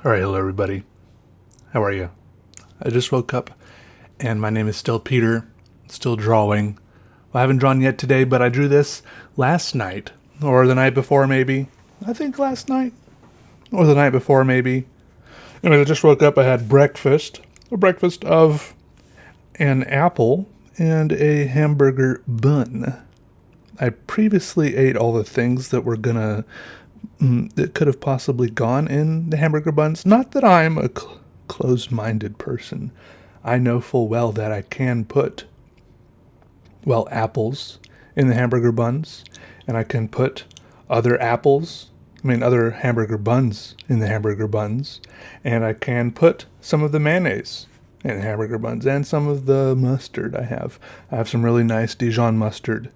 Alright, hello everybody. How are you? I just woke up and my name is still Peter, still drawing. Well, I haven't drawn yet today, but I drew this last night, or the night before maybe. I think last night, or the night before maybe. Anyway, I just woke up, I had breakfast, a breakfast of an apple and a hamburger bun. I previously ate all the things that were that could have possibly gone in the hamburger buns. Not that I'm a closed-minded person. I know full well that I can put, apples in the hamburger buns, and I can put other hamburger buns in the hamburger buns, and I can put some of the mayonnaise in the hamburger buns, and some of the mustard I have. I have some really nice Dijon mustard.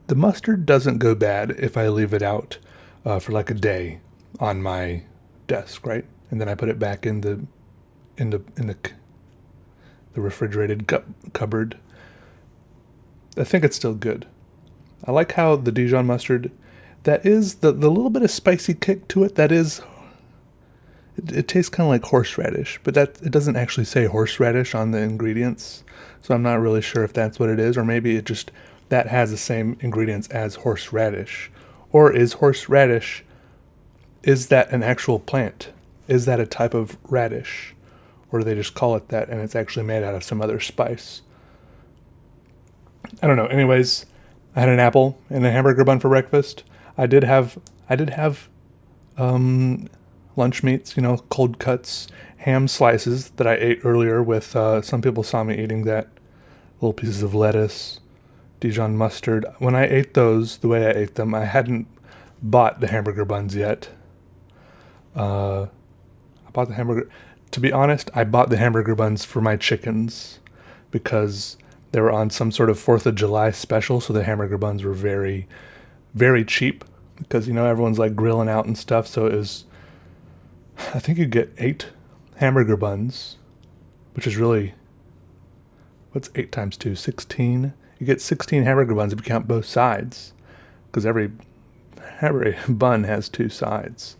The mustard doesn't go bad if I leave it out for like a day on my desk, right? And then I put it back in the refrigerated cupboard. I think it's still good. I like how the Dijon mustard, that is the little bit of spicy kick to it. That is, it tastes kind of like horseradish, but it doesn't actually say horseradish on the ingredients, so I'm not really sure if that's what it is, or maybe it just that has the same ingredients as horseradish. Or is horseradish, is that an actual plant? Is that a type of radish? Or do they just call it that and it's actually made out of some other spice? I don't know. Anyways, I had an apple and a hamburger bun for breakfast. I did have lunch meats, cold cuts, ham slices that I ate earlier with, some people saw me eating that, little pieces of lettuce, Dijon mustard. When I ate those, the way I ate them, I hadn't bought the hamburger buns yet. To be honest, I bought the hamburger buns for my chickens because they were on some sort of 4th of July special, so the hamburger buns were very, very cheap because, everyone's like grilling out and stuff, so it was, I think you get 8 hamburger buns, which is really, what's 8 times 2? 16? You get 16 hamburger buns if you count both sides, because every bun has 2 sides.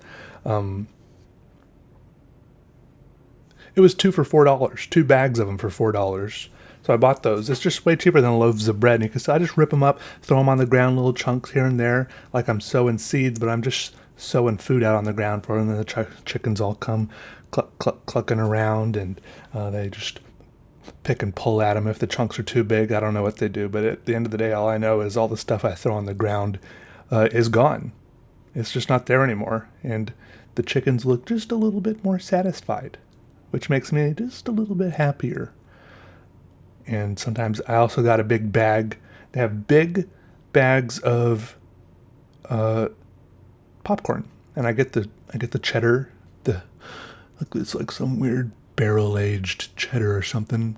It was 2 for $4, 2 bags of them for $4. So I bought those. It's just way cheaper than loaves of bread. And I just rip them up, throw them on the ground, little chunks here and there, like I'm sowing seeds, but I'm just sowing food out on the ground for them. And the chickens all come clucking around, and they just pick and pull at them. If the chunks are too big, I don't know what they do, but at the end of the day, all I know is all the stuff I throw on the ground is gone. It's just not there anymore, and the chickens look just a little bit more satisfied, which makes me just a little bit happier. And sometimes I also got a big bag. They have big bags of popcorn, and I get the cheddar. It's like some weird barrel-aged cheddar or something.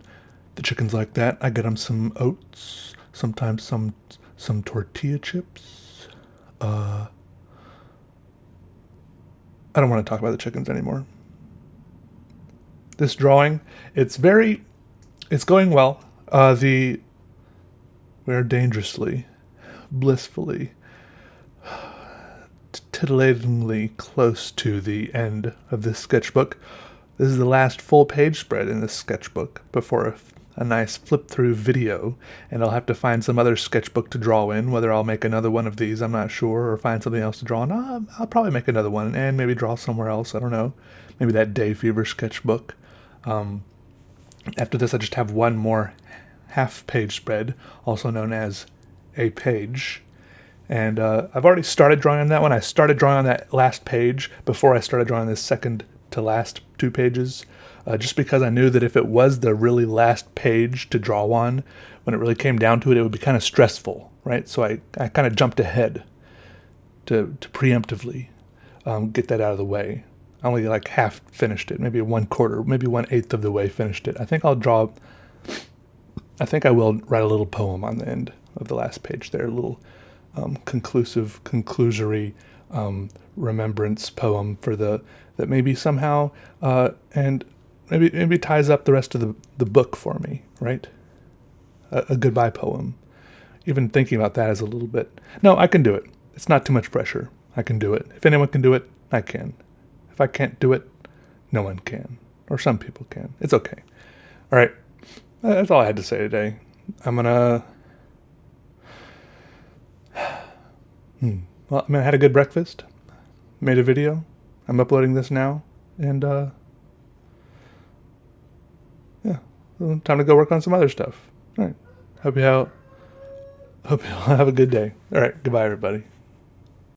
The chickens like that. I get them some oats, sometimes some tortilla chips. I don't want to talk about the chickens anymore. This drawing, it's going well. We're dangerously, blissfully, titillatingly close to the end of this sketchbook. This is the last full page spread in this sketchbook before a nice flip-through video, and I'll have to find some other sketchbook to draw in. Whether I'll make another one of these, I'm not sure, or find something else to draw in. I'll probably make another one and maybe draw somewhere else. I don't know. Maybe that Day Fever sketchbook. After this, I just have one more half-page spread, also known as a page. And I've already started drawing on that one. I started drawing on that last page before I started drawing this second to last 2 pages, just because I knew that if it was the really last page to draw on, when it really came down to it, it would be kind of stressful, right? So I kind of jumped ahead to preemptively get that out of the way. I only like half finished it, maybe 1/4, maybe 1/8 of the way finished it. I think I will write a little poem on the end of the last page there, a little conclusory remembrance poem that maybe somehow and maybe ties up the rest of the book for me, right? A goodbye poem. Even thinking about that is a little bit. No, I can do it. It's not too much pressure. I can do it. If anyone can do it, I can. If I can't do it, no one can. Or some people can. It's okay. All right. That's all I had to say today. I'm going to... Well, I had a good breakfast. Made a video. I'm uploading this now. And, yeah. Well, time to go work on some other stuff. All right. Hope you have a good day. All right. Goodbye, everybody.